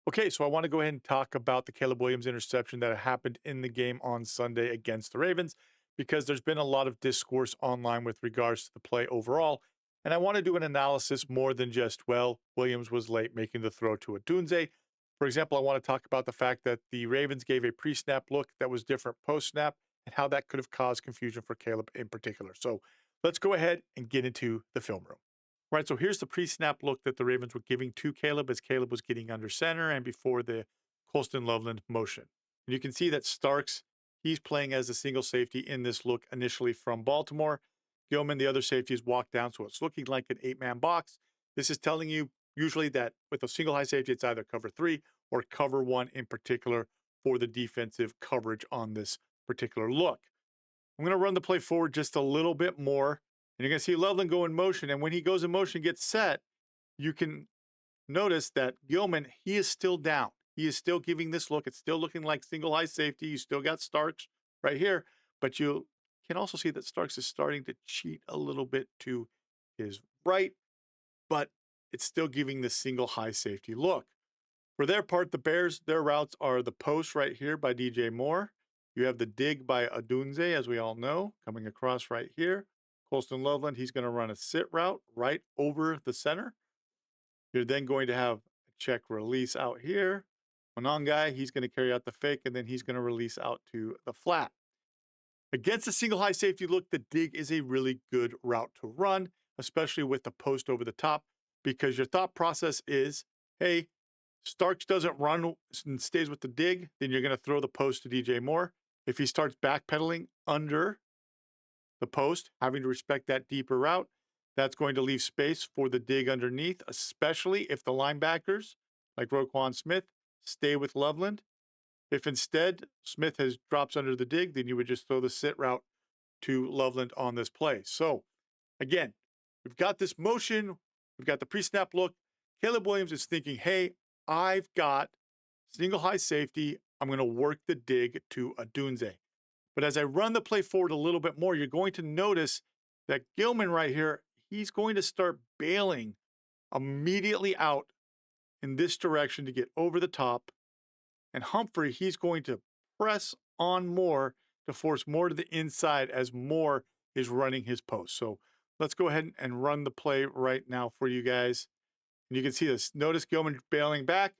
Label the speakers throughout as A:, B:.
A: Okay, so I want to go ahead and talk about the Caleb Williams interception that happened in the game on Sunday against the Ravens, because there's been a lot of discourse online with regards to the play overall. And I want to do an analysis more than just, well, Williams was late making the throw to Adunze. For example, I want to talk about the fact that the Ravens gave a pre snap look that was different post snap and how that could have caused confusion for Caleb in particular. So let's go ahead and get into the film room. Right, so here's the pre-snap look that the Ravens were giving to Caleb as Caleb was getting under center and before the Colston Loveland motion. And you can see that Starks, he's playing as a single safety in this look initially from Baltimore. Gilman, the other safety, is walked down, so it's looking like an 8-man box. This is telling you usually that with a single high safety, it's either cover 3 or cover 1 in particular for the defensive coverage on this particular look. I'm going to run the play forward just a little bit more. And you're going to see Loveland go in motion. And when he goes in motion, gets set, you can notice that Gilman, he is still down. He is still giving this look. It's still looking like single high safety. You still got Starks right here. But you can also see that Starks is starting to cheat a little bit to his right, but it's still giving the single high safety look. For their part, the Bears, their routes are the post right here by DJ Moore. You have the dig by Adunze, as we all know, coming across right here. Colston Loveland, he's going to run a sit route right over the center. You're then going to have a check release out here. Monongai, he's going to carry out the fake, and then he's going to release out to the flat. Against a single high safety look, the dig is a really good route to run, especially with the post over the top, because your thought process is, hey, Starks doesn't run and stays with the dig, then you're going to throw the post to DJ Moore. If he starts backpedaling under the post, having to respect that deeper route, that's going to leave space for the dig underneath, especially if the linebackers, like Roquan Smith, stay with Loveland. If instead Smith drops under the dig, then you would just throw the sit route to Loveland on this play. So again, we've got this motion, we've got the pre-snap look. Caleb Williams is thinking, hey, I've got single high safety. I'm going to work the dig to Adunze. But as I run the play forward a little bit more, you're going to notice that Gilman right here, he's going to start bailing immediately out in this direction to get over the top. And Humphrey, he's going to press on more to force more to the inside as Moore is running his post. So let's go ahead and run the play right now for you guys. And you can see this. Notice Gilman bailing back.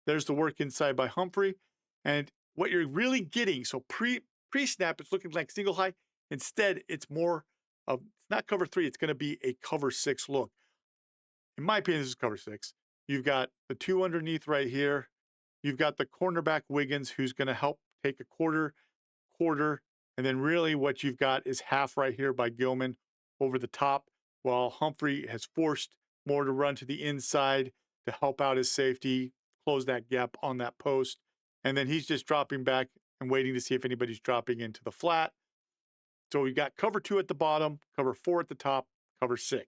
A: There's the work inside by Humphrey. And what you're really getting, so pre-snap, it's looking like single high. Instead, it's more of, it's not cover 3, it's going to be a cover 6 look. In my opinion, this is cover 6. You've got the 2 underneath right here. You've got the cornerback Wiggins, who's going to help take a quarter, and then really what you've got is half right here by Gilman over the top, while Humphrey has forced Moore to run to the inside to help out his safety, close that gap on that post. And then he's just dropping back and waiting to see if anybody's dropping into the flat. So we've got cover 2 at the bottom, cover 4 at the top, cover 6.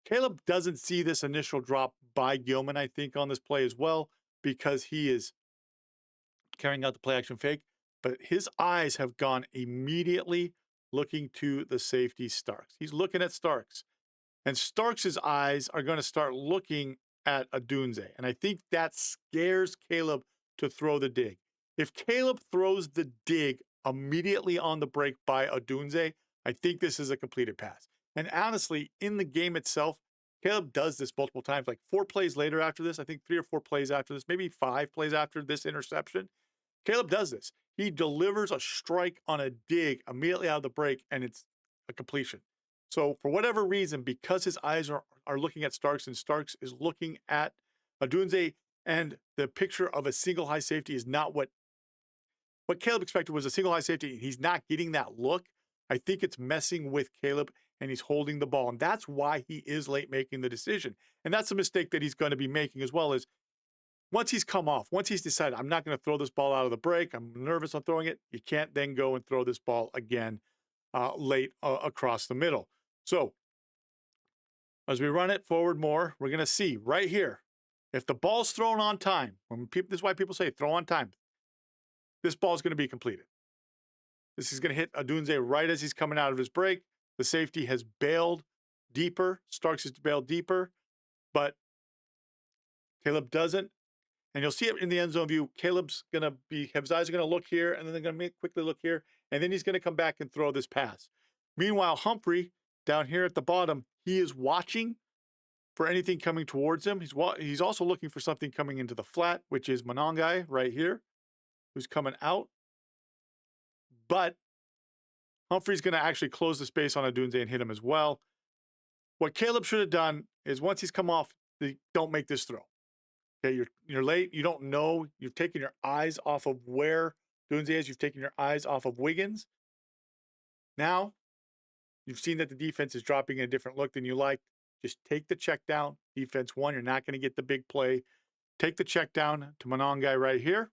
A: Caleb doesn't see this initial drop by Gilman, I think, on this play as well, because he is carrying out the play action fake, but his eyes have gone immediately looking to the safety Starks. He's looking at Starks, and Starks's eyes are going to start looking at Adunze. And I think that scares Caleb to throw the dig. If Caleb throws the dig immediately on the break by Adunze, I think this is a completed pass. And honestly, in the game itself, Caleb does this multiple times, like 4 plays later after this, I think 3 or 4 plays after this, maybe 5 plays after this interception. Caleb does this. He delivers a strike on a dig immediately out of the break, and it's a completion. So for whatever reason, because his eyes are looking at Starks and Starks is looking at Adunze, and the picture of a single high safety is not what Caleb expected was a single high safety. He's not getting that look. I think it's messing with Caleb, and he's holding the ball. And that's why he is late making the decision. And that's a mistake that he's going to be making as well, is once he's come off, once he's decided, I'm not going to throw this ball out of the break, I'm nervous on throwing it, you can't then go and throw this ball again late across the middle. So as we run it forward more, we're going to see right here, if the ball's thrown on time, this is why people say throw on time, this ball is going to be completed. This is going to hit Adunze right as he's coming out of his break. The safety has bailed deeper. Starks has bailed deeper, but Caleb doesn't. And you'll see it in the end zone view. Caleb's going to his eyes are going to look here, and then they're going to quickly look here, and then he's going to come back and throw this pass. Meanwhile, Humphrey down here at the bottom, he is watching for anything coming towards him. He's also looking for something coming into the flat, which is Monongai right here, who's coming out. But Humphrey's going to actually close the space on Adunze and hit him as well. What Caleb should have done is once he's come off, don't make this throw. Okay, you're late. You don't know. You've taken your eyes off of where Dunze is. You've taken your eyes off of Wiggins. Now, you've seen that the defense is dropping in a different look than you like. Just take the check down. Defense one, you're not going to get the big play. Take the check down to Monongai right here,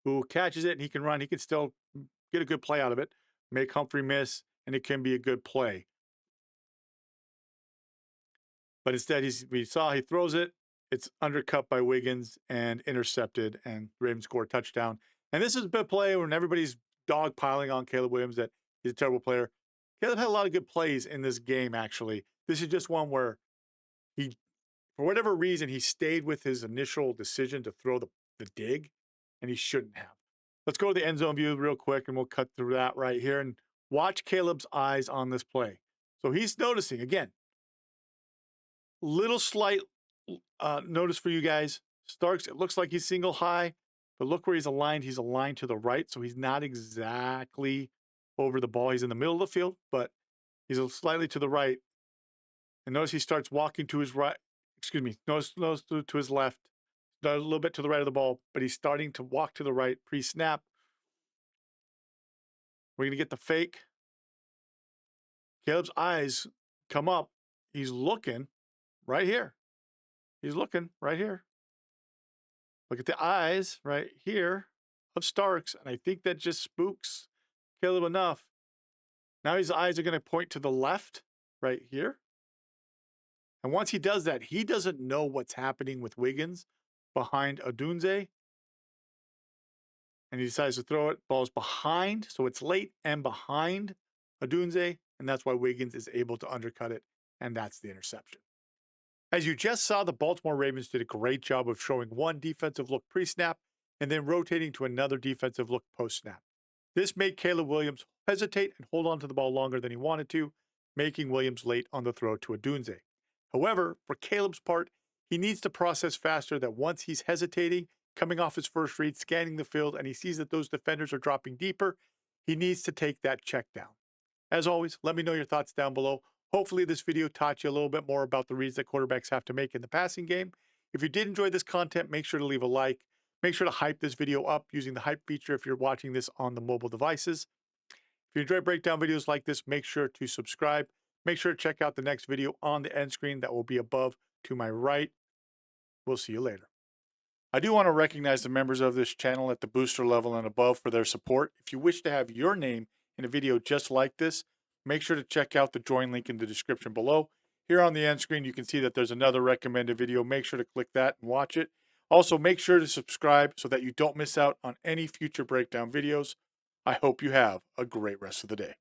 A: who catches it, and he can run. He can still get a good play out of it, make Humphrey miss, and it can be a good play. But instead, we saw he throws it. It's undercut by Wiggins and intercepted, and Ravens score a touchdown. And this is a big play when everybody's dogpiling on Caleb Williams that he's a terrible player. Caleb had a lot of good plays in this game, actually. This is just one where he, for whatever reason, he stayed with his initial decision to throw the dig, and he shouldn't have. Let's go to the end zone view real quick, and we'll cut through that right here and watch Caleb's eyes on this play. So he's noticing, again, little slight notice for you guys. Starks, it looks like he's single high, but look where he's aligned. He's aligned to the right, so he's not exactly over the ball. He's in the middle of the field, but he's slightly to the right. And notice he starts walking to his right. Excuse me. Notice to his left. A little bit to the right of the ball, but he's starting to walk to the right pre-snap. We're going to get the fake. Caleb's eyes come up. He's looking right here. He's looking right here. Look at the eyes right here of Starks, and I think that just spooks Caleb enough. Now his eyes are going to point to the left right here. And once he does that, he doesn't know what's happening with Wiggins behind Adunze. And he decides to throw it. Ball's behind, so it's late and behind Adunze, and that's why Wiggins is able to undercut it, and that's the interception. As you just saw, the Baltimore Ravens did a great job of showing one defensive look pre-snap and then rotating to another defensive look post-snap. This made Caleb Williams hesitate and hold on to the ball longer than he wanted to, making Williams late on the throw to Adunze. However, for Caleb's part, he needs to process faster that once he's hesitating, coming off his first read, scanning the field, and he sees that those defenders are dropping deeper, he needs to take that check down. As always, let me know your thoughts down below. Hopefully this video taught you a little bit more about the reads that quarterbacks have to make in the passing game. If you did enjoy this content, make sure to leave a like. Make sure to hype this video up using the hype feature if you're watching this on the mobile devices. If you enjoy breakdown videos like this, make sure to subscribe. Make sure to check out the next video on the end screen that will be above to my right. We'll see you later. I do want to recognize the members of this channel at the booster level and above for their support. If you wish to have your name in a video just like this, make sure to check out the join link in the description below. Here on the end screen, you can see that there's another recommended video. Make sure to click that and watch it. Also, make sure to subscribe so that you don't miss out on any future breakdown videos. I hope you have a great rest of the day.